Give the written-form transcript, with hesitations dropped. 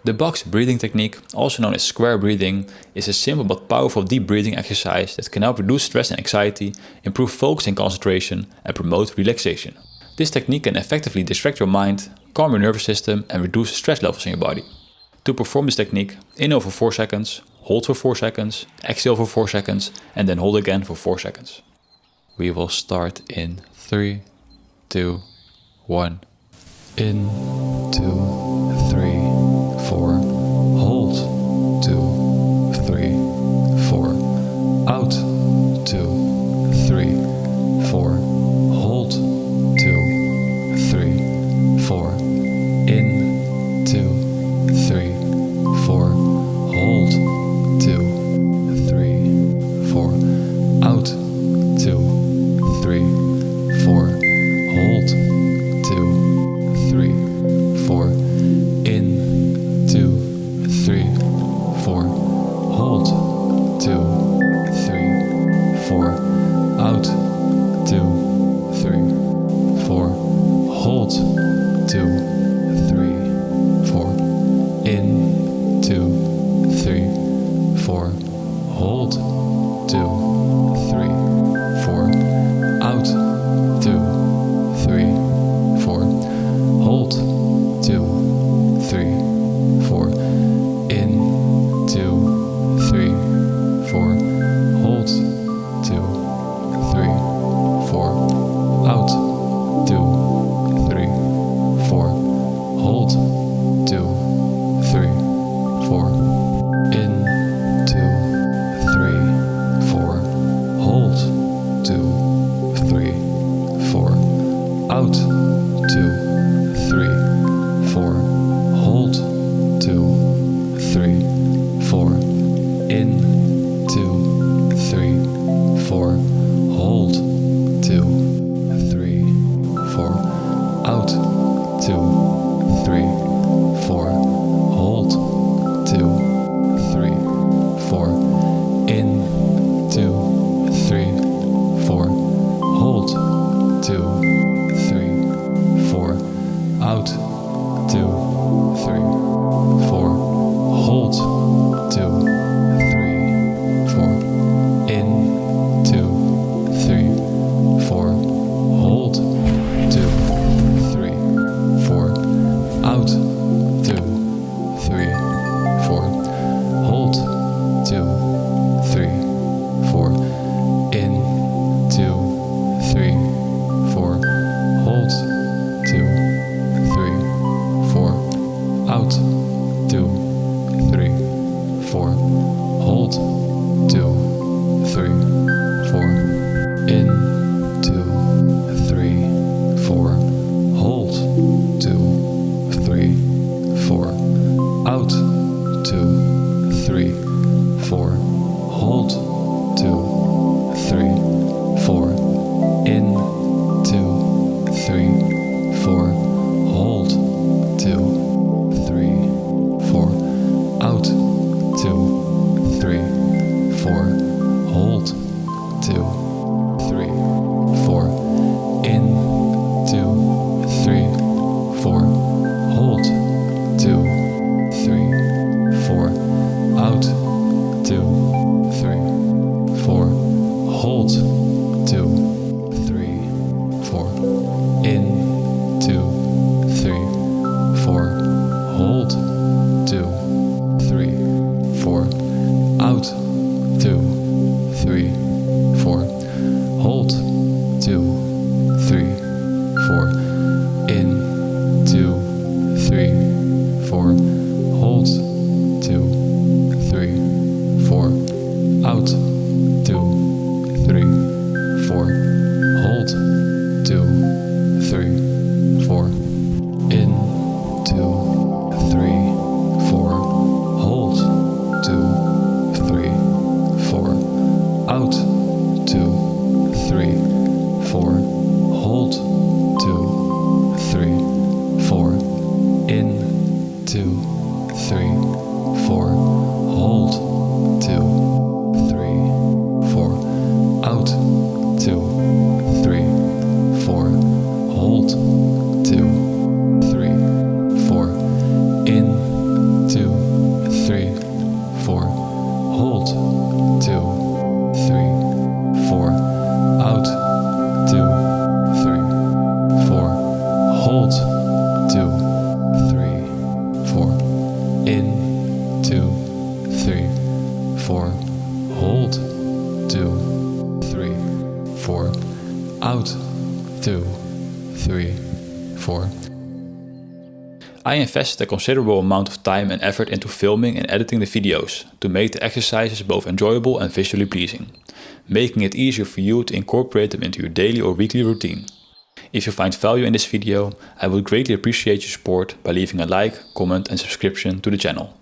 The box breathing technique, also known as square breathing, is a simple but powerful deep breathing exercise that can help reduce stress and anxiety, improve focus and concentration, and promote relaxation. This technique can effectively distract your mind, calm your nervous system, and reduce stress levels in your body. To perform this technique, inhale for 4 seconds, hold for 4 seconds, exhale for 4 seconds, and then hold again for 4 seconds. We will start in 3, 2, 1. In, 2, 3, 4. Hold, 2, 3, 4. Out, 2, 3, 4. Hold, 2, 3, 4. In, 2, 3, 4. Hold, 2, 3, 4. Out, 2, 3, 4. Hold, 2, 3, 4. In, 2, 3, 4. Hold, 2, 3, 4. Out, 2, 3, 4. Hold, 2, 3, 4. In, 2, 3, 4. Hold, 2, 3, 4. Out, 2, 3, 4. Hold, 2, 3, 4. In, 2, 3, 4. Hold, 2, 3, 4. Out, 2, 3, 4. Hold, 2, 3, 4. In, 2, 3, 4. Hold, 2, 3, 4. Out, 2, 3, 4. Hold, 2, 3, 4. In, 2, 3, 4. Hold, 2, 3, 4. Out, 2, 3, 4. Hold, 2, 3, 4. In, 2, 3, 4. Hold, 2, 3, 4. Out, 2, 3, 4. Hold, 2, 3, 4. In, 2, 3, 4. Hold, 2, 3, 4. Out, 2, 3, 4. Hold, 2, 3, 4. In, 2, 3, 4. Hold, 2, 3, 4. Out, 2, 3, 4. Hold, 2, 3, 4. In, 2, 3, 4. Hold, 2, 3, 4. Out, 2, 3, 4. Hold, 2, 3, 4. In, 2, 3, 4. Hold, 2, 3, 4. Out, 2, 3, 4. Hold, 2, 3, 4. In, 2, 3, 4. Hold, 2, 3, 4. Out, 2, 3, 4. Hold, 2, 3, 4. In, 2, 3, 4. Hold, 2, 3, 4. Out, 2, 3, 4. Hold, 2, 3, 4. In, 2, 3, 4. Hold, 2, 3, 4. Out, 2, 3, 4. Hold, 2, 3, 4. In, 2, 3, 4. Hold, 2, 3, 4. Out, 2, 3, 4. Hold, 2, 3, 4. In, 2, 3, 4. Hold, 2, 3, 4. Out, 2, 3, 4. Hold, 2, 3, 4. In, 2, I invested a considerable amount of time and effort into filming and editing the videos to make the exercises both enjoyable and visually pleasing, making it easier for you to incorporate them into your daily or weekly routine. If you find value in this video, I would greatly appreciate your support by leaving a like, comment and subscription to the channel.